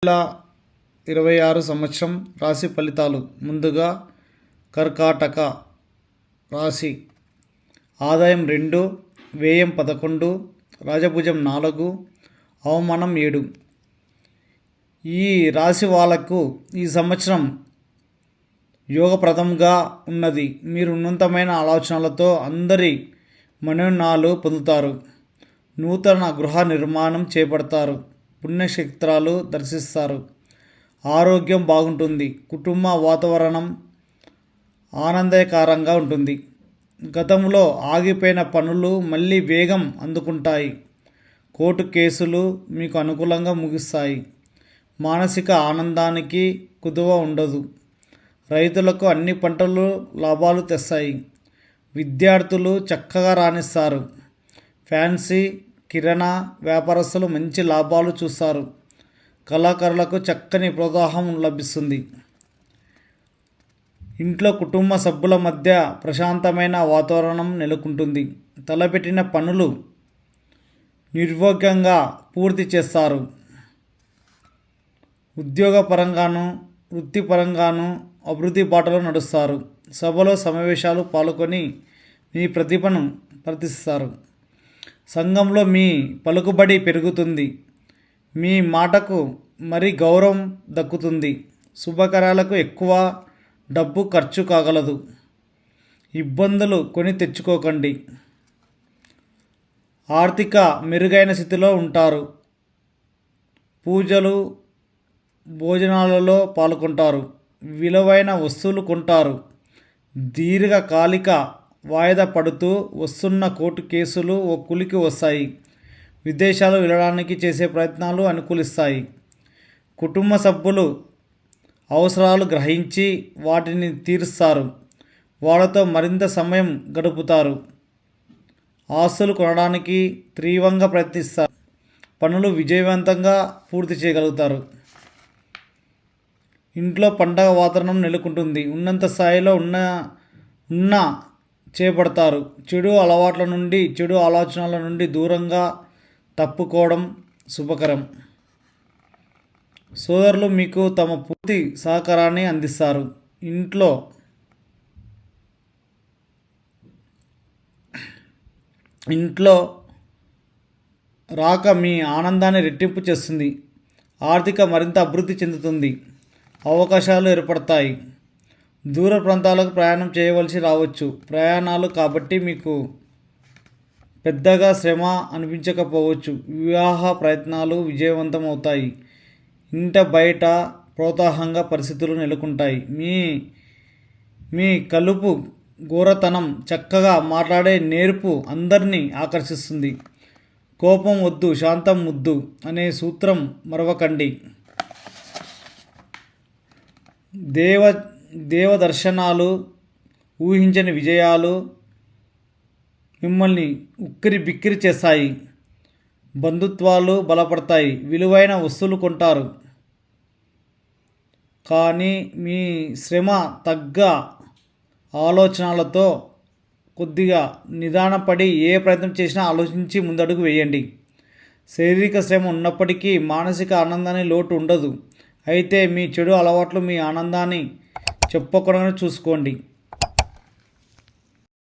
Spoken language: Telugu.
2026 సంవత్సరం రాశి ఫలితాలు. ముందుగా కర్కాటక రాశి. ఆదాయం 2, వ్యయం 11, రాజభుజం 4, అవమానం 7. ఈ రాశి వాళ్ళకు ఈ సంవత్సరం యోగప్రదంగా ఉన్నది. మీరు ఉన్నతమైన ఆలోచనలతో అందరి మనోన్నాలు పొందుతారు. నూతన గృహ నిర్మాణం చేపడతారు. పుణ్యక్షేత్రాలు దర్శిస్తారు. ఆరోగ్యం బాగుంటుంది. కుటుంబ వాతావరణం ఆనందకరంగా ఉంటుంది. గతంలో ఆగిపోయిన పనులు మళ్ళీ వేగం అందుకుంటాయి. కోర్టు కేసులు మీకు అనుకూలంగా ముగిస్తాయి. మానసిక ఆనందానికి కుదువ ఉండదు. రైతులకు అన్ని పంటలు లాభాలు తెస్తాయి. విద్యార్థులు చక్కగా రాణిస్తారు. ఫ్యాన్సీ కిరాణా వ్యాపారస్తులు మంచి లాభాలు చూస్తారు. కళాకారులకు చక్కని ప్రోత్సాహం లభిస్తుంది. ఇంట్లో కుటుంబ సభ్యుల మధ్య ప్రశాంతమైన వాతావరణం నెలకొంటుంది. తలపెట్టిన పనులు నిర్విఘ్నంగా పూర్తి చేస్తారు. ఉద్యోగపరంగాను వృత్తిపరంగాను అభివృద్ధి బాటలో నడుస్తారు. సభలో సమావేశాలు పాల్గొని మీ ప్రతిభను ప్రదర్శిస్తారు. సంఘంలో మీ పలుకుబడి పెరుగుతుంది. మీ మాటకు మరి గౌరవం దక్కుతుంది. శుభకార్యాలకు ఎక్కువ డబ్బు ఖర్చు కాగలదు. ఇబ్బందులు కొని తెచ్చుకోకండి. ఆర్థిక మెరుగైన స్థితిలో ఉంటారు. పూజలు భోజనాలలో పాల్గొంటారు. విలువైన వస్తువులు కొంటారు. దీర్ఘకాలిక వాయిదా పడుతూ వస్తున్న కోర్టు కేసులు ఓ కులికి వస్తాయి. విదేశాలు వెళ్ళడానికి చేసే ప్రయత్నాలు అనుకూలిస్తాయి. కుటుంబ సభ్యులు అవసరాలు గ్రహించి వాటిని తీరుస్తారు. వాళ్ళతో మరింత సమయం గడుపుతారు. ఆస్తులు కొనడానికి తీవ్రంగా ప్రయత్నిస్తారు. పనులు విజయవంతంగా పూర్తి చేయగలుగుతారు. ఇంట్లో పండగ వాతావరణం నెలకొంటుంది. ఉన్నత స్థాయిలో ఉన్న చేపడతారు. చెడు అలవాట్ల నుండి చెడు ఆలోచనల నుండి దూరంగా తప్పుకోవడం శుభకరం. సోదరులు మీకు తమ పూర్తి సహకారాన్ని అందిస్తారు. ఇంట్లో రాక మీ ఆనందాన్ని రెట్టింపు చేస్తుంది. ఆర్థిక మరింత అభివృద్ధి చెందుతుంది. అవకాశాలు ఏర్పడతాయి. దూర ప్రాంతాలకు ప్రయాణం చేయవలసి రావచ్చు. ప్రయాణాలు కాబట్టి మీకు పెద్దగా శ్రమ అనిపించకపోవచ్చు. వివాహ ప్రయత్నాలు విజయవంతం అవుతాయి. ఇంట బయట ప్రోత్సాహంగా పరిస్థితులు నెలకొంటాయి. మీ కలుపు గోరతనం, చక్కగా మాట్లాడే నేర్పు అందరినీ ఆకర్షిస్తుంది. కోపం వద్దు, శాంతం ముద్దు అనే సూత్రం మరవకండి. దేవదర్శనాలు, ఊహించని విజయాలు మిమ్మల్ని ఉక్కిరి బిక్కిరి చేస్తాయి. బంధుత్వాలు బలపడతాయి. విలువైన వస్తువులు కొంటారు. కానీ మీ శ్రమ తగ్గ ఆలోచనలతో కొద్దిగా నిదానపడి ఏ ప్రయత్నం చేసినా ఆలోచించి ముందడుగు వేయండి. శారీరక శ్రమ ఉన్నప్పటికీ మానసిక ఆనందానికి లోటు ఉండదు. అయితే మీ చెడు అలవాట్లు మీ ఆనందాన్ని చెప్పకుండా చూసుకోండి.